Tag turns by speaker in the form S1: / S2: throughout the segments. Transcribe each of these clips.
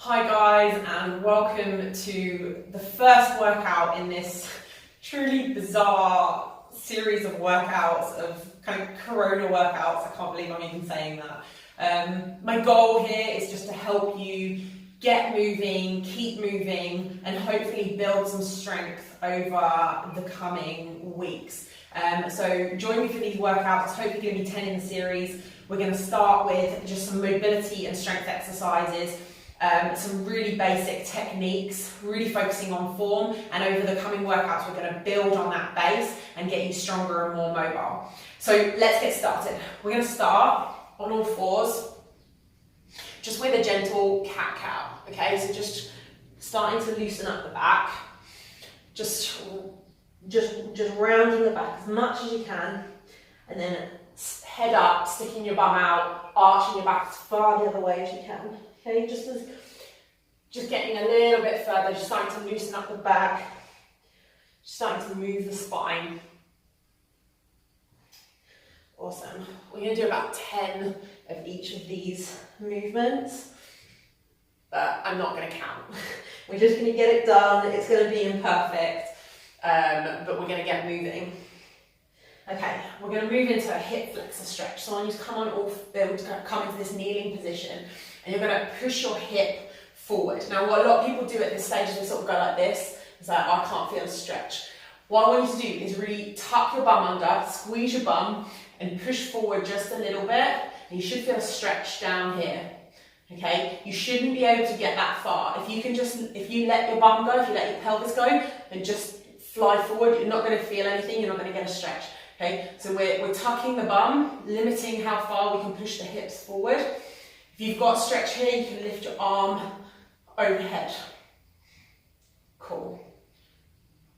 S1: Hi guys, and welcome to the first workout in this truly bizarre series of workouts, of kind of corona workouts. I can't believe I'm even saying that. My goal here is just to help you get moving, keep moving, and hopefully build some strength over the coming weeks. So join me for these workouts. It's hopefully going to be 10 in the series. We're going to start with just some mobility and strength exercises. Some really basic techniques, really focusing on form, and over the coming workouts we're going to build on that base and get you stronger and more mobile. So let's get started. We're going to start on all fours, just with a gentle cat-cow, okay? So just starting to loosen up the back, just rounding the back as much as you can, and then head up, sticking your bum out, arching your back as far the other way as you can. Okay, just getting a little bit further, just starting to loosen up the back, just starting to move the spine. Awesome. We're going to do about 10 of each of these movements, but I'm not going to count. We're just going to get it done. It's going to be imperfect, but we're going to get moving. Okay, we're going to move into a hip flexor stretch. So I want you to come into this kneeling position, and you're going to push your hip forward. Now, what a lot of people do at this stage is they sort of go like this. It's like, I can't feel a stretch. What I want you to do is really tuck your bum under, squeeze your bum, and push forward just a little bit, and you should feel a stretch down here. Okay, you shouldn't be able to get that far. If you let your bum go, if you let your pelvis go, and just fly forward, you're not going to feel anything, you're not going to get a stretch. Okay, so we're tucking the bum, limiting how far we can push the hips forward. If you've got a stretch here, you can lift your arm overhead. Cool.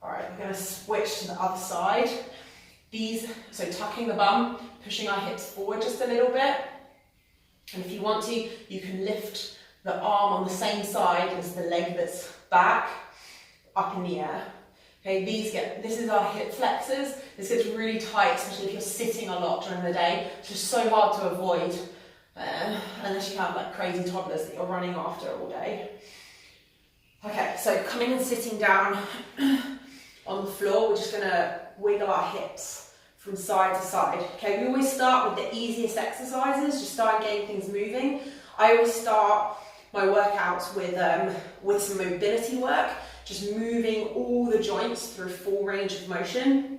S1: All right, we're going to switch to the other side. So tucking the bum, pushing our hips forward just a little bit. And if you want to, you can lift the arm on the same side as the leg that's back, up in the air. Okay, this is our hip flexors. This gets really tight, especially if you're sitting a lot during the day. It's just so hard to avoid, unless you have like crazy toddlers that you're running after all day. Okay, so coming and sitting down on the floor, we're just gonna wiggle our hips from side to side. Okay, we always start with the easiest exercises, just start getting things moving. I always start my workouts with some mobility work, just moving all the joints through full range of motion,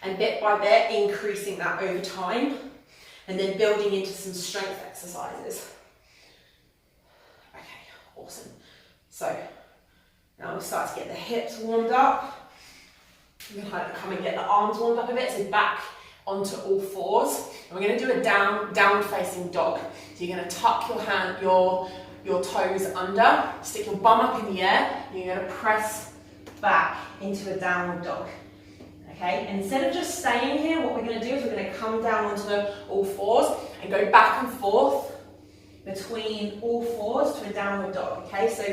S1: and bit by bit increasing that over time, and then building into some strength exercises. Okay, awesome. So now we'll start to get the hips warmed up. We're going to come and get the arms warmed up a bit, so back onto all fours. And we're going to do a downward facing dog. So you're going to tuck your toes under, stick your bum up in the air, and you're going to press back into a downward dog. Okay, and instead of just staying here, what we're going to do is we're going to come down onto all fours and go back and forth between all fours to a downward dog. Okay, so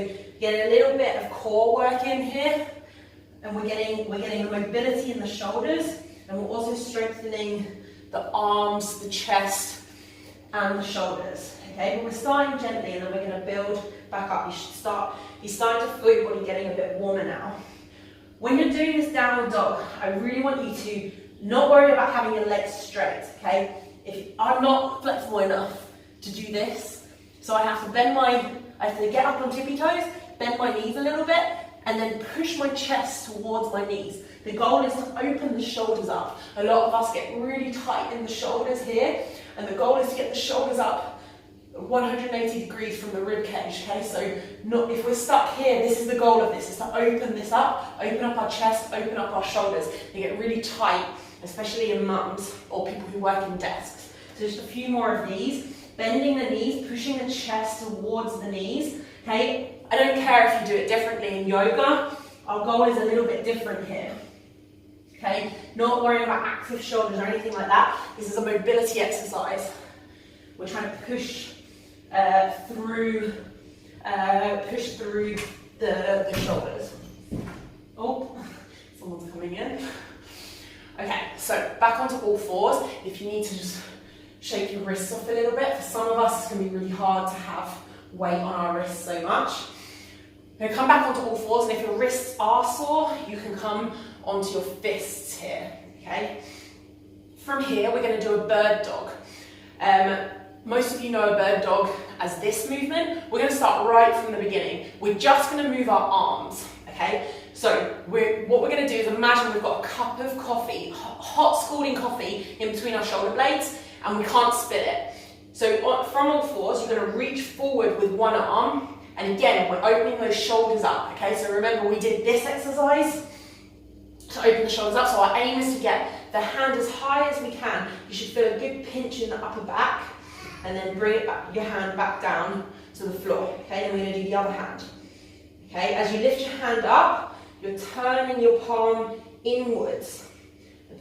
S1: get a little bit of core work in here, and we're getting the mobility in the shoulders, and we're also strengthening the arms, the chest, and the shoulders. Okay, but we're starting gently, and then we're going to build back up. You're starting to feel your body getting a bit warmer now. When you're doing this downward dog, I really want you to not worry about having your legs straight, okay? I'm not flexible enough to do this, so I have to get up on tippy toes, bend my knees a little bit, and then push my chest towards my knees. The goal is to open the shoulders up. A lot of us get really tight in the shoulders here, and the goal is to get the shoulders up 180 degrees from the rib cage, okay? So if we're stuck here, this is the goal of this, is to open this up, open up our chest, open up our shoulders. They get really tight, especially in mums or people who work in desks. So just a few more of these, bending the knees, pushing the chest towards the knees, okay? I don't care if you do it differently in yoga, our goal is a little bit different here. Okay, not worrying about active shoulders or anything like that. This is a mobility exercise. We're trying to push through the shoulders. Oh, someone's coming in. Okay, so back onto all fours. If you need to just shake your wrists off a little bit. For some of us, it's going to be really hard to have weight on our wrists so much. We're going to come back onto all fours, and if your wrists are sore, you can come onto your fists here, okay? From here, we're going to do a bird dog. Most of you know a bird dog as this movement. We're going to start right from the beginning. We're just going to move our arms, okay? So what we're going to do is imagine we've got a cup of coffee, hot scalding coffee in between our shoulder blades, and we can't spill it. So from all fours, you're going to reach forward with one arm, and again, we're opening those shoulders up, okay? So remember, we did this exercise to open the shoulders up, so our aim is to get the hand as high as we can. You should feel a good pinch in the upper back, and then bring it back, your hand back down to the floor, okay? Then we're going to do the other hand, okay? As you lift your hand up, you're turning your palm inwards.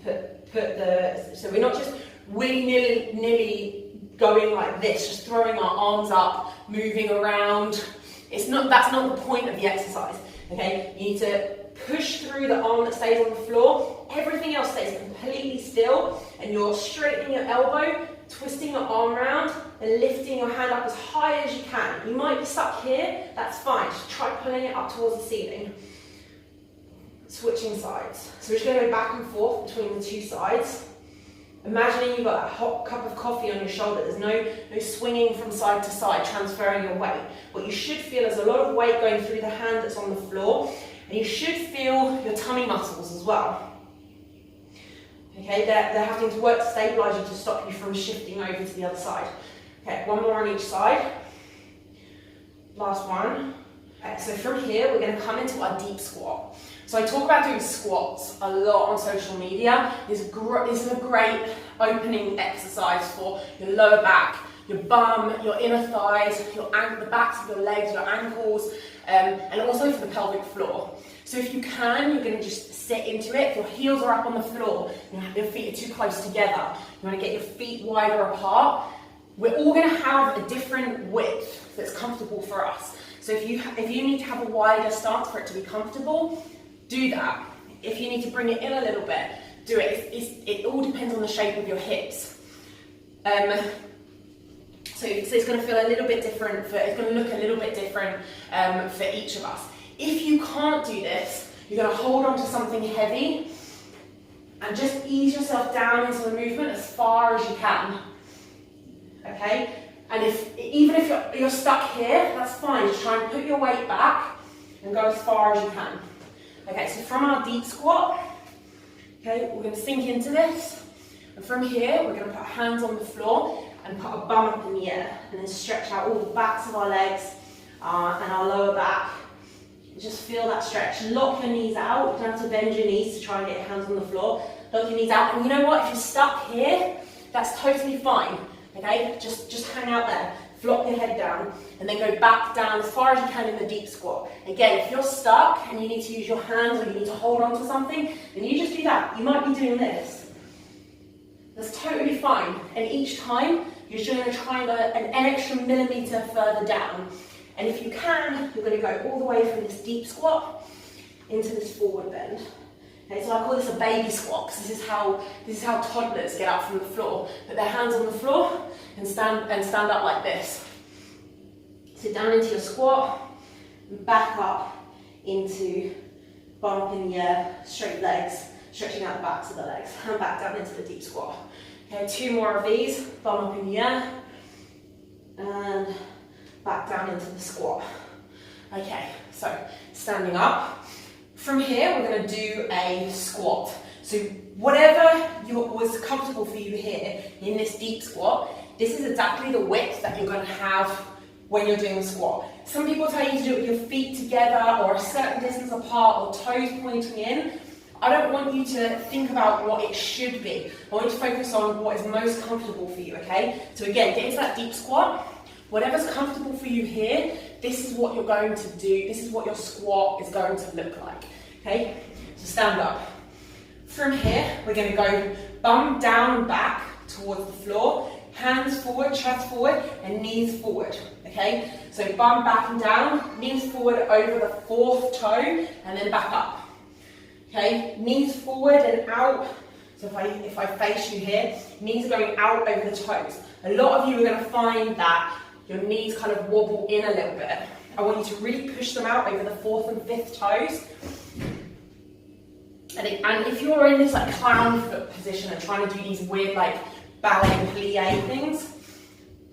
S1: And so we're not just willy-nilly going like this, just throwing our arms up, moving around. That's not the point of the exercise, okay? You need to push through the arm that stays on the floor. Everything else stays completely still, and you're straightening your elbow, twisting your arm around, and lifting your hand up as high as you can. You might be stuck here, that's fine. Just try pulling it up towards the ceiling. Switching sides. So we're just going to go back and forth between the two sides. Imagining you've got that hot cup of coffee on your shoulder. There's no swinging from side to side, transferring your weight. What you should feel is a lot of weight going through the hand that's on the floor, and you should feel your tummy muscles as well. Okay, they're having to work to stabilise you to stop you from shifting over to the other side. Okay, one more on each side. Last one. Okay, so from here, we're going to come into our deep squat. So I talk about doing squats a lot on social media. This is a great opening exercise for your lower back, your bum, your inner thighs, the backs of your legs, your ankles, and also for the pelvic floor. So if you can, you're going to just sit into it. If your heels are up on the floor, your feet are too close together, you want to get your feet wider apart. We're all going to have a different width that's comfortable for us. So if you need to have a wider stance for it to be comfortable, do that. If you need to bring it in a little bit, do it. It all depends on the shape of your hips. So it's going to feel a little bit different. It's going to look a little bit different for each of us. If you can't do this, you're going to hold on to something heavy and just ease yourself down into the movement as far as you can. Okay? And even if you're stuck here, that's fine. Just try and put your weight back and go as far as you can. Okay, so from our deep squat, okay, we're going to sink into this. And from here, we're going to put our hands on the floor and put our bum up in the air. And then stretch out all the backs of our legs and our lower back. Just feel that stretch. Lock your knees out. You don't have to bend your knees to try and get your hands on the floor. Lock your knees out. And you know what? If you're stuck here, that's totally fine. Okay, just hang out there. Flop your head down and then go back down as far as you can in the deep squat. Again, if you're stuck and you need to use your hands or you need to hold on to something, then you just do that. You might be doing this. That's totally fine. And each time, you're just going to try and go an extra millimetre further down. And if you can, you're going to go all the way from this deep squat into this forward bend. Okay, so I call this a baby squat because this is how toddlers get up from the floor. Put their hands on the floor and stand up like this. Sit down into your squat and back up into bum up in the air, straight legs, stretching out the backs of the legs, and back down into the deep squat. Okay, 2 more of these, bum up in the air, and back down into the squat. Okay, so standing up. From here, we're going to do a squat. So whatever was comfortable for you here in this deep squat, this is exactly the width that you're going to have when you're doing the squat. Some people tell you to do it with your feet together or a certain distance apart or toes pointing in. I don't want you to think about what it should be. I want you to focus on what is most comfortable for you, okay? So again, get into that deep squat. Whatever's comfortable for you here, this is what you're going to do. This is what your squat is going to look like, okay? So stand up. From here, we're going to go bum down and back towards the floor, hands forward, chest forward, and knees forward, okay? So bum back and down, knees forward over the 4th toe, and then back up, okay? Knees forward and out. So if I face you here, knees are going out over the toes. A lot of you are going to find that your knees kind of wobble in a little bit. I want you to really push them out over the 4th and 5th toes. And if you're in this like clown foot position and trying to do these weird like ballet and plie things,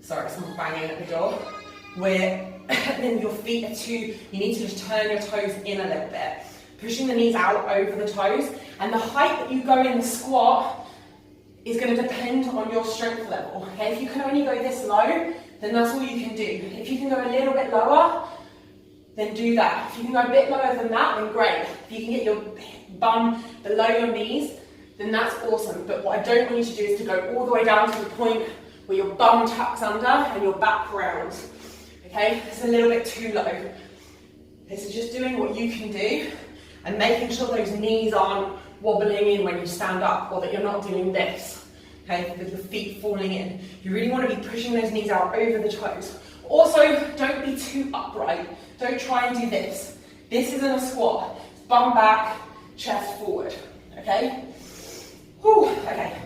S1: sorry, someone's banging at the door, where then your feet are too, you need to just turn your toes in a little bit, pushing the knees out over the toes, and the height that you go in the squat is going to depend on your strength level. Okay, if you can only go this low, then that's all you can do. If you can go a little bit lower, then do that. If you can go a bit lower than that, then great. If you can get your bum below your knees, then that's awesome. But what I don't want you to do is to go all the way down to the point where your bum tucks under and your back rounds. Okay, it's a little bit too low. This is just doing what you can do and making sure those knees aren't wobbling in when you stand up, or that you're not doing this, okay, with your feet falling in. You really want to be pushing those knees out over the toes. Also, don't be too upright. Don't try and do this. This isn't a squat. It's bum back, chest forward, okay? Whew, okay,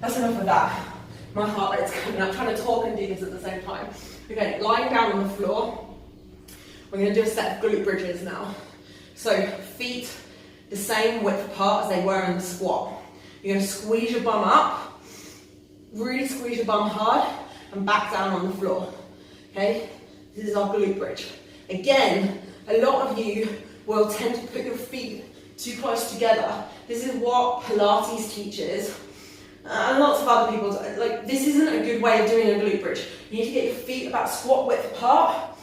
S1: that's enough of that. My heart rate's coming up, trying to talk and do this at the same time. Okay, lying down on the floor, we're going to do a set of glute bridges now. So feet the same width apart as they were in the squat. You're going to squeeze your bum up, really squeeze your bum hard, and back down on the floor. Okay, this is our glute bridge. Again, a lot of you will tend to put your feet too close together. This is what Pilates teaches, and lots of other people, like, this isn't a good way of doing a glute bridge. You need to get your feet about squat width apart,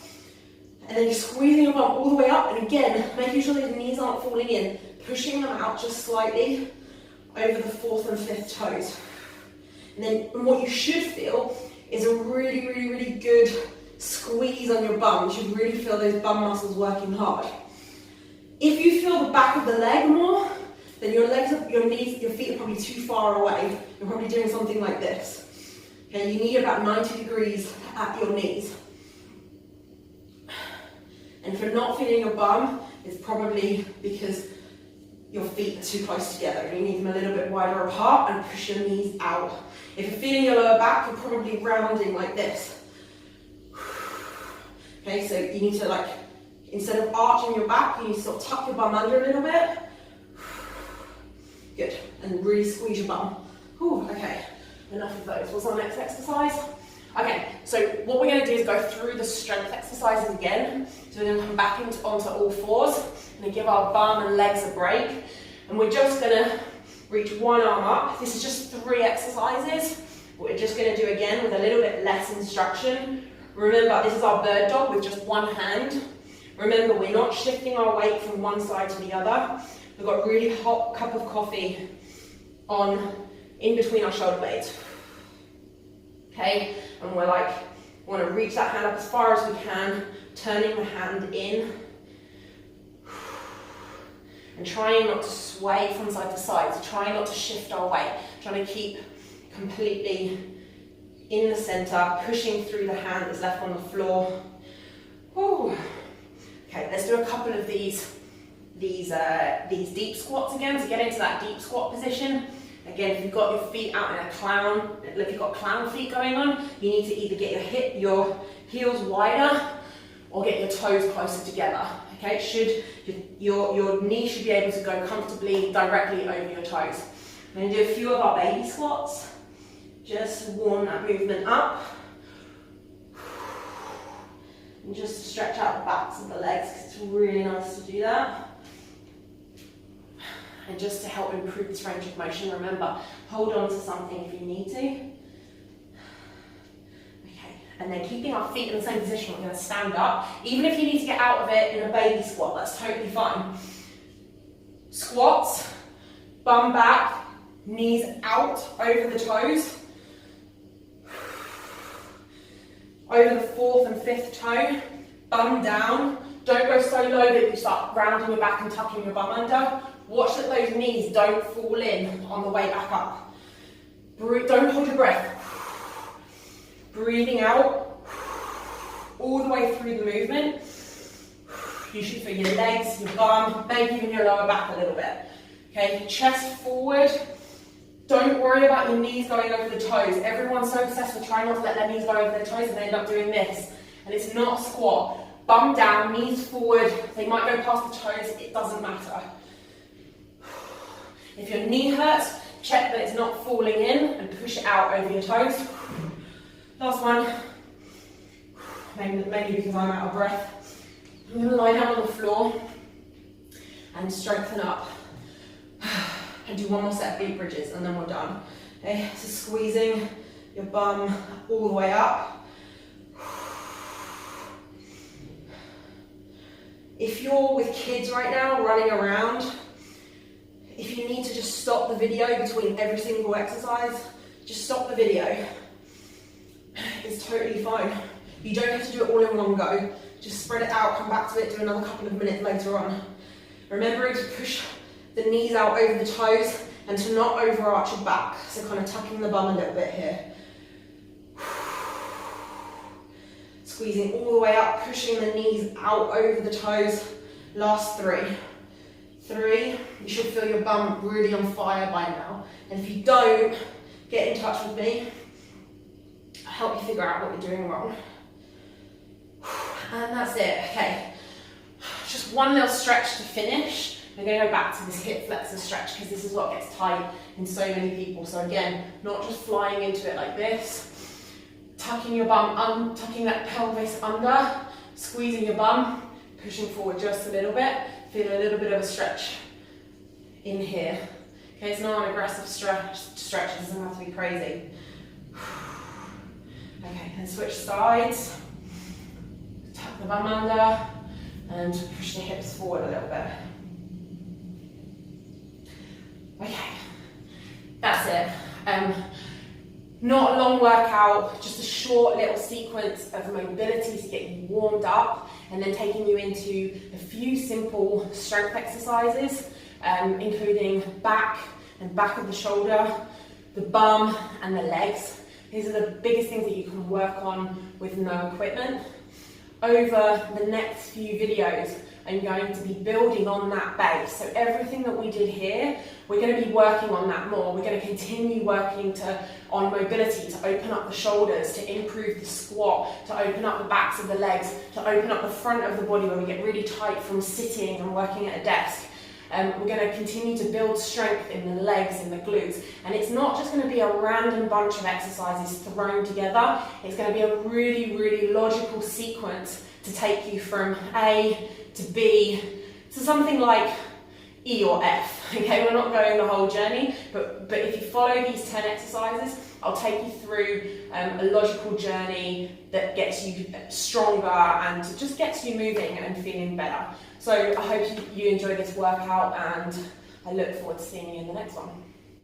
S1: and then you're squeezing your bum all the way up, and again, making sure that your knees aren't falling in, pushing them out just slightly over the 4th and 5th toes. And then what you should feel is a really, really, really good squeeze on your bum. You should really feel those bum muscles working hard. If you feel the back of the leg more, then your legs, your knees, your feet are probably too far away. You're probably doing something like this. Okay, you need about 90 degrees at your knees. And if you're not feeling your bum, it's probably because your feet are too close together and you need them a little bit wider apart, and push your knees out. If you're feeling your lower back, you're probably rounding like this. Okay, so you need to, like, instead of arching your back, you need to sort of tuck your bum under a little bit. Good, and really squeeze your bum. Whew, okay, enough of those. What's our next exercise? Okay, so what we're going to do is go through the strength exercises again. So we're going to come back onto all fours and give our bum and legs a break. And we're just going to reach one arm up. This is just 3 exercises. We're just going to do again with a little bit less instruction. Remember, this is our bird dog with just one hand. Remember, we're not shifting our weight from one side to the other. We've got a really hot cup of coffee in between our shoulder blades. Okay, and we want to reach that hand up as far as we can, turning the hand in, and trying not to sway from side to side, so trying not to shift our weight, trying to keep completely in the center, pushing through the hand that's left on the floor. Whew. Okay, let's do a couple of these deep squats again, to get into that deep squat position. Again, if you've got your feet out in a clown, if you've got clown feet going on, you need to either get your heels wider or get your toes closer together. Okay, your knee should be able to go comfortably directly over your toes. I'm going to do a few of our baby squats, just to warm that movement up. And just to stretch out the backs of the legs, because it's really nice to do that. And just to help improve this range of motion, remember, hold on to something if you need to. Okay, and then keeping our feet in the same position, we're going to stand up. Even if you need to get out of it in a baby squat, that's totally fine. Squats, bum back, knees out over the toes. Over the 4th and 5th toe, bum down. Don't go so low that you start rounding your back and tucking your bum under. Watch that those knees don't fall in on the way back up. Don't hold your breath. Breathing out all the way through the movement. You should feel your legs, your bum, maybe even your lower back a little bit. Okay, chest forward. Don't worry about your knees going over the toes. Everyone's so obsessed with trying not to let their knees go over their toes and they end up doing this. And it's not a squat. Bum down, knees forward. They might go past the toes, it doesn't matter. If your knee hurts, check that it's not falling in and push it out over your toes. Last one. Maybe because I'm out of breath. I'm going to lie down on the floor and strengthen up. And do one more set of feet bridges and then we're done. Okay, so squeezing your bum all the way up. If you're with kids right now running around, if you need to just stop the video between every single exercise, just stop the video. It's totally fine. You don't have to do it all in one go. Just spread it out, come back to it, do another couple of minutes later on. Remembering to push the knees out over the toes and to not overarch your back. So kind of tucking the bum a little bit here. Squeezing all the way up, pushing the knees out over the toes. Last 3. 3, you should feel your bum really on fire by now. And if you don't, get in touch with me. I'll help you figure out what you're doing wrong. And that's it, okay. Just one little stretch to finish. I'm going to go back to this hip flexor stretch because this is what gets tight in so many people. So again, not just flying into it like this. Tucking your bum, tucking that pelvis under, squeezing your bum, pushing forward just a little bit. Feel a little bit of a stretch in here. Okay, it's not an aggressive stretch. It doesn't have to be crazy. Okay, and switch sides. Tuck the bum under and push the hips forward a little bit. Okay, that's it. Not a long workout, just a short little sequence of mobility to get you warmed up and then taking you into a few simple strength exercises, including back and back of the shoulder, the bum and the legs. These are the biggest things that you can work on with no equipment. Over the next few videos, I'm going to be building on that base. So everything that we did here, we're going to be working on that more. We're going to continue working on mobility, to open up the shoulders, to improve the squat, to open up the backs of the legs, to open up the front of the body when we get really tight from sitting and working at a desk. We're going to continue to build strength in the legs and the glutes. And it's not just going to be a random bunch of exercises thrown together. It's going to be a really, really logical sequence to take you from A to B to something like E or F. Okay, we're not going the whole journey, but if you follow these 10 exercises, I'll take you through a logical journey that gets you stronger and just gets you moving and feeling better. So I hope you enjoy this workout and I look forward to seeing you in the next one.